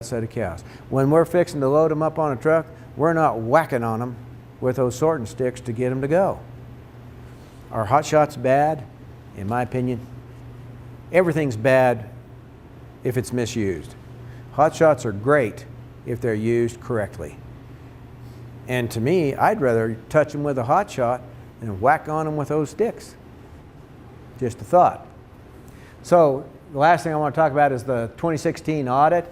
set of cows. When we're fixing to load them up on a truck, we're not whacking on them with those sorting sticks to get them to go. Are hot shots bad? In my opinion, everything's bad if it's misused. Hot shots are great if they're used correctly. And to me, I'd rather touch them with a hot shot than whack on them with those sticks. Just a thought. So the last thing I want to talk about is the 2016 audit.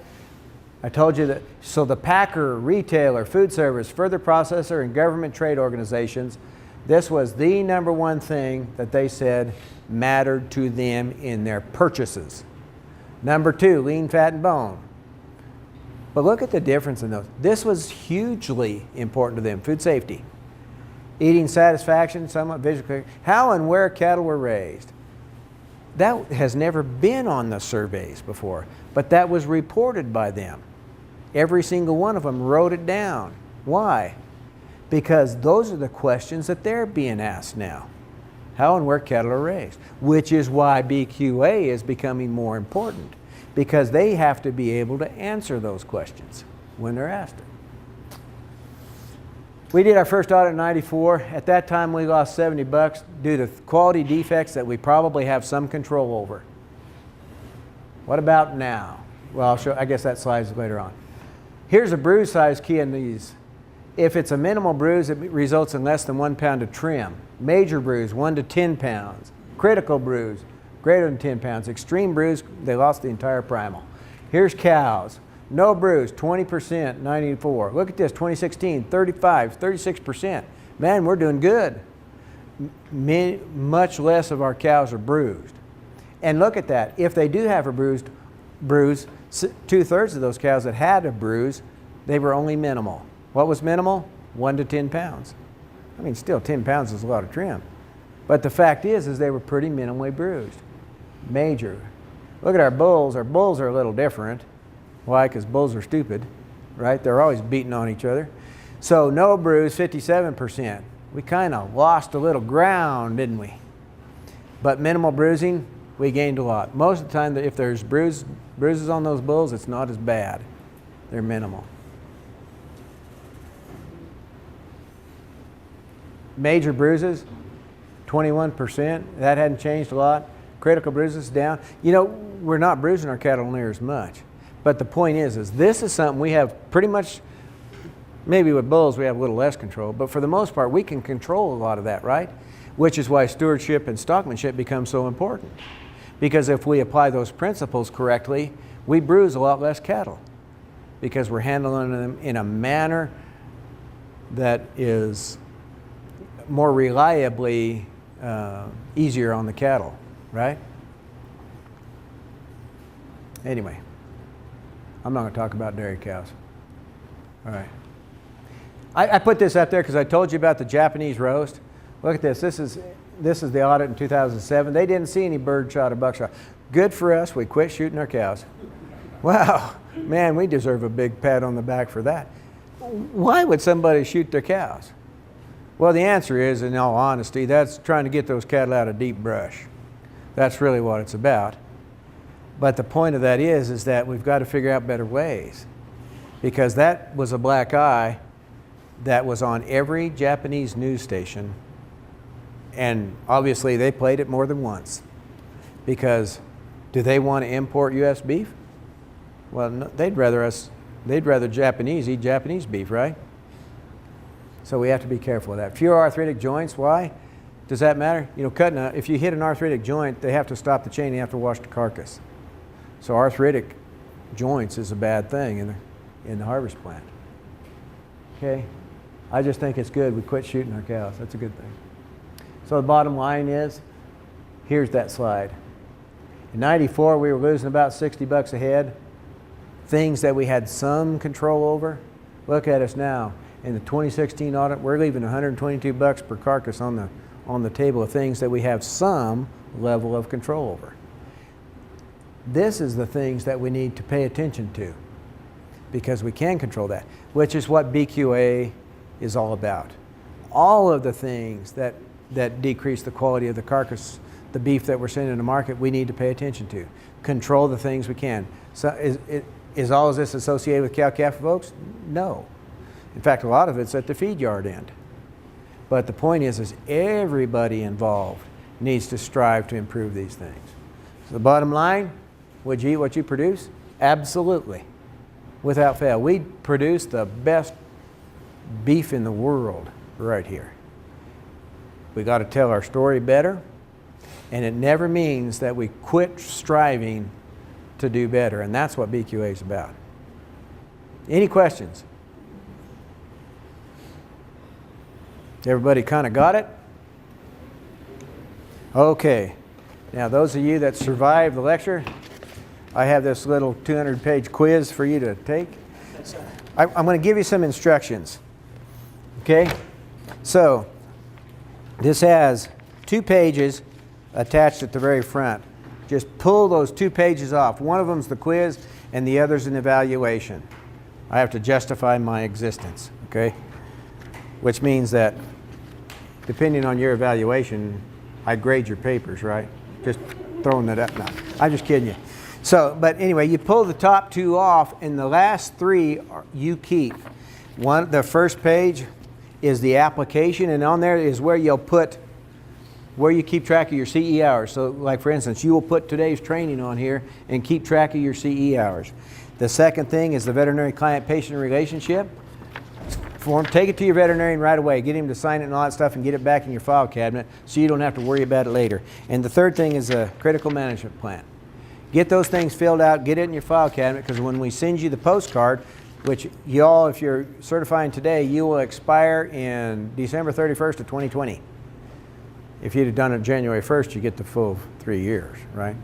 I told you that, so the packer, retailer, food service, further processor, and government trade organizations, this was the number one thing that they said mattered to them in their purchases. Number two, lean, fat, and bone. But look at the difference in those. This was hugely important to them. Food safety, eating satisfaction, somewhat visual, how and where cattle were raised. That has never been on the surveys before, but that was reported by them. Every single one of them wrote it down. Why? Because those are the questions that they're being asked now. How and where cattle are raised, which is why BQA is becoming more important, because they have to be able to answer those questions when they're asked it. We did our first audit in '94. At that time, we lost $70 due to quality defects that we probably have some control over. What about now? Well, I'll show, I guess that slide's later on. Here's a bruise size key in these. If it's a minimal bruise, it results in less than 1 pound of trim. Major bruise, 1 to 10 pounds. Critical bruise, greater than 10 pounds. Extreme bruise, they lost the entire primal. Here's cows. No bruise, 20%, 94. Look at this, 2016, 35, 36%. Man, we're doing good. Much less of our cows are bruised. And look at that. If they do have a bruise, 2/3 of those cows that had a bruise, they were only minimal. What was minimal? 1 to 10 pounds. I mean, still 10 pounds is a lot of trim. But the fact is they were pretty minimally bruised. Major. Look at our bulls. Our bulls are a little different. Why? Because bulls are stupid, right? They're always beating on each other. So no bruise, 57%. We kind of lost a little ground, didn't we? But minimal bruising, we gained a lot. Most of the time, if there's bruises on those bulls, it's not as bad. They're minimal. Major bruises, 21%. That hadn't changed a lot. Critical bruises down. You know, we're not bruising our cattle near as much. But the point is this is something we have pretty much, maybe with bulls we have a little less control, but for the most part we can control a lot of that, right? Which is why stewardship and stockmanship become so important. Because if we apply those principles correctly, we bruise a lot less cattle because we're handling them in a manner that is more reliably easier on the cattle, right? Anyway, I'm not going to talk about dairy cows. All right. I put this up there because I told you about the Japanese roast. Look at this. This is the audit in 2007. They didn't see any birdshot or buckshot. Good for us. We quit shooting our cows. Wow, man, we deserve a big pat on the back for that. Why would somebody shoot their cows? Well, the answer is, in all honesty, that's trying to get those cattle out of deep brush. That's really what it's about. But the point of that is that we've got to figure out better ways, because that was a black eye that was on every Japanese news station, and obviously they played it more than once. Because do they want to import U.S. beef? Well, no, they'd rather Japanese eat Japanese beef, right? So we have to be careful of that. Fewer arthritic joints, why? Does that matter? You know, if you hit an arthritic joint, they have to stop the chain, they have to wash the carcass. So arthritic joints is a bad thing in the harvest plant. Okay? I just think it's good we quit shooting our cows. That's a good thing. So the bottom line is, here's that slide. In '94, we were losing about $60 a head. Things that we had some control over. Look at us now. In the 2016 audit, we're leaving $122 per carcass on the table of things that we have some level of control over. This is the things that we need to pay attention to, because we can control that, which is what BQA is all about. All of the things that decrease the quality of the carcass, the beef that we're sending to market, we need to pay attention to. Control the things we can. So Is all of this associated with cow-calf folks? No. In fact, a lot of it's at the feed yard end. But the point is everybody involved needs to strive to improve these things. So the bottom line, would you eat what you produce? Absolutely. Without fail. We produce the best beef in the world right here. We got to tell our story better, and it never means that we quit striving to do better, and that's what BQA is about. Any questions? Everybody kind of got it? Okay. Now, those of you that survived the lecture, I have this little 200-page quiz for you to take. I'm going to give you some instructions. Okay? So, this has 2 pages attached at the very front. Just pull those 2 pages off. One of them's the quiz, and the other's an evaluation. I have to justify my existence, okay? Which means that, depending on your evaluation, I grade your papers, right? Just throwing that up now. I'm just kidding you. So, but anyway, you pull the top 2 off, and the last 3 you keep. The first page is the application, and on there is where you'll put where you keep track of your CE hours. So like for instance, you will put today's training on here and keep track of your CE hours. The second thing is the veterinary client-patient relationship form. Take it to your veterinarian right away. Get him to sign it and all that stuff and get it back in your file cabinet so you don't have to worry about it later. And the third thing is a critical management plan. Get those things filled out, get it in your file cabinet, because when we send you the postcard, which y'all, if you're certifying today, you will expire in December 31st of 2020. If you'd have done it January 1st, you get the full 3 years, right?